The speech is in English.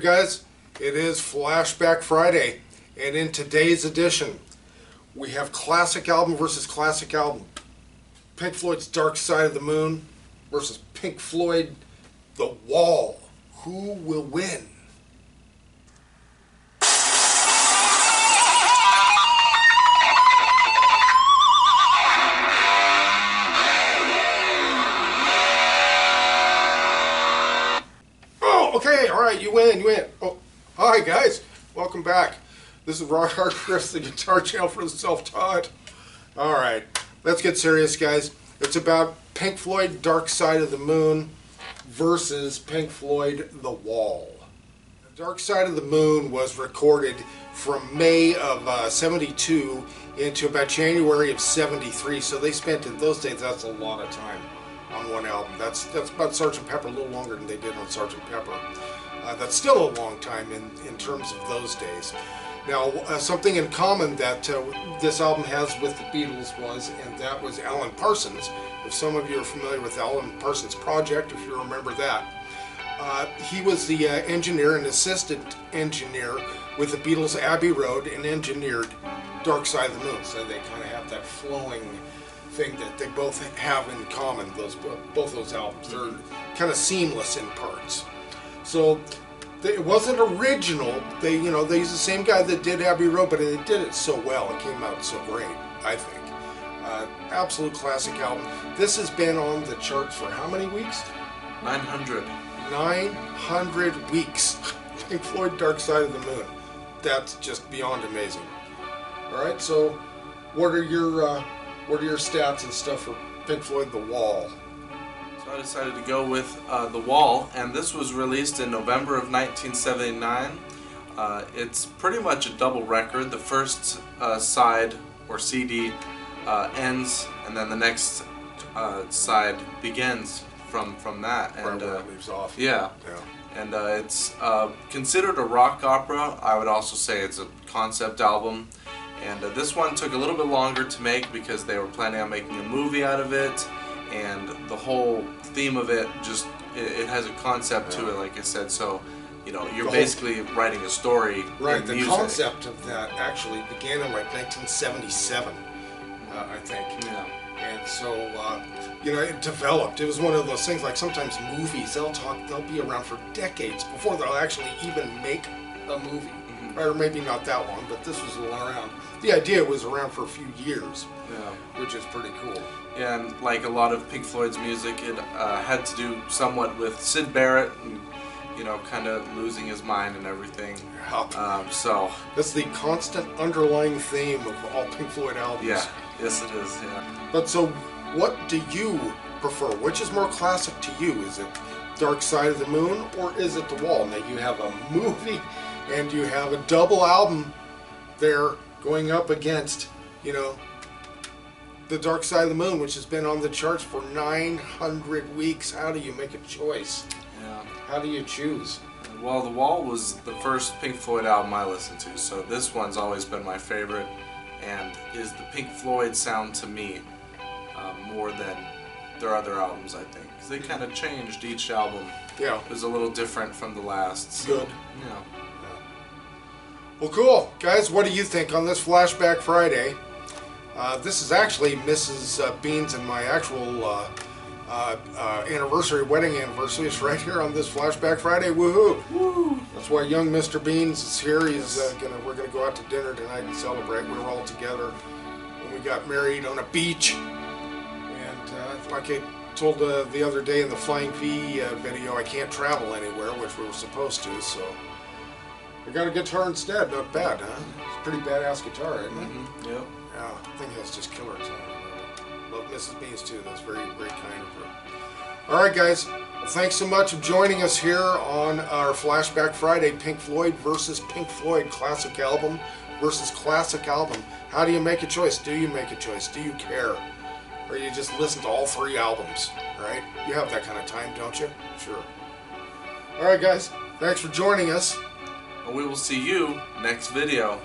Alright guys, it is Flashback Friday, and in today's edition we have classic album versus classic album. Pink Floyd's Dark Side of the Moon versus Pink Floyd The Wall. Who will win? Okay, alright, you win. Oh, hi guys, welcome back. This is Hard Riffs, the guitar channel for the self-taught. Alright, let's get serious guys. It's about Pink Floyd Dark Side of the Moon versus Pink Floyd The Wall. The Dark Side of the Moon was recorded from May of 72 into about January of 73, so they spent in those days, that's a lot of time on one album. That's about Sgt. Pepper, a little longer than they did on Sgt. Pepper. That's still a long time in terms of those days. Now, something in common that this album has with the Beatles and that was Alan Parsons. If some of you are familiar with Alan Parsons' project, if you remember that, he was the engineer and assistant engineer with the Beatles' Abbey Road and engineered Dark Side of the Moon. So they kind of have that flowing thing that they both have in common, both those albums. They're kind of seamless in parts. So it wasn't original. They used the same guy that did Abbey Road, but they did it so well. It came out so great, I think. Absolute classic album. This has been on the charts for how many weeks? 900. 900 weeks. Pink Floyd Dark Side of the Moon. That's just beyond amazing. All right, so what are your stats and stuff for Pink Floyd The Wall? So I decided to go with The Wall, and this was released in November of 1979. It's pretty much a double record. The first side, or CD, ends, and then the next side begins from that. And right where it leaves off. Yeah. And it's considered a rock opera. I would also say it's a concept album. And this one took a little bit longer to make because they were planning on making a movie out of it, and the whole theme of it it has a concept to it, like I said. So, you're basically writing a story. Right. In the music. concept of that actually began in like 1977, I think. Yeah. And so, it developed. It was one of those things. Like sometimes movies, they'll be around for decades before they'll actually even make a movie. Or maybe not that long, but this was around. The idea was around for a few years, which is pretty cool. Yeah, and like a lot of Pink Floyd's music, it had to do somewhat with Syd Barrett, and kind of losing his mind and everything. So that's the constant underlying theme of all Pink Floyd albums. Yeah, yes it is. Yeah. But so, what do you prefer? Which is more classic to you? Is it Dark Side of the Moon, or is it The Wall? Now you have a movie. And you have a double album there going up against, The Dark Side of the Moon, which has been on the charts for 900 weeks. How do you make a choice? Yeah. How do you choose? Well, The Wall was the first Pink Floyd album I listened to, so this one's always been my favorite, and is the Pink Floyd sound to me more than their other albums, I think. Because they kind of changed each album. Yeah. It was a little different from the last. So, good. Yeah. Well, cool. Guys, what do you think on this Flashback Friday? This is actually Mrs. Beans and my actual wedding anniversary. It's right here on this Flashback Friday. Woohoo! Woo! That's why young Mr. Beans is here. We're gonna go out to dinner tonight and celebrate. We were all together when we got married on a beach. And like I told the other day in the Flying V video, I can't travel anywhere, which we were supposed to, so I got a guitar instead. Not bad, huh? It's a pretty badass guitar, isn't it? Mm-hmm. Yep. Yeah, I think that's just killer tone. Love Mrs. Beans too. That's very, very kind of her. Alright guys, well, thanks so much for joining us here on our Flashback Friday. Pink Floyd versus Pink Floyd, classic album versus classic album. How do you make a choice? Do you make a choice? Do you care? Or you just listen to all three albums, right? You have that kind of time, don't you? Sure. Alright guys, thanks for joining us. We will see you next video.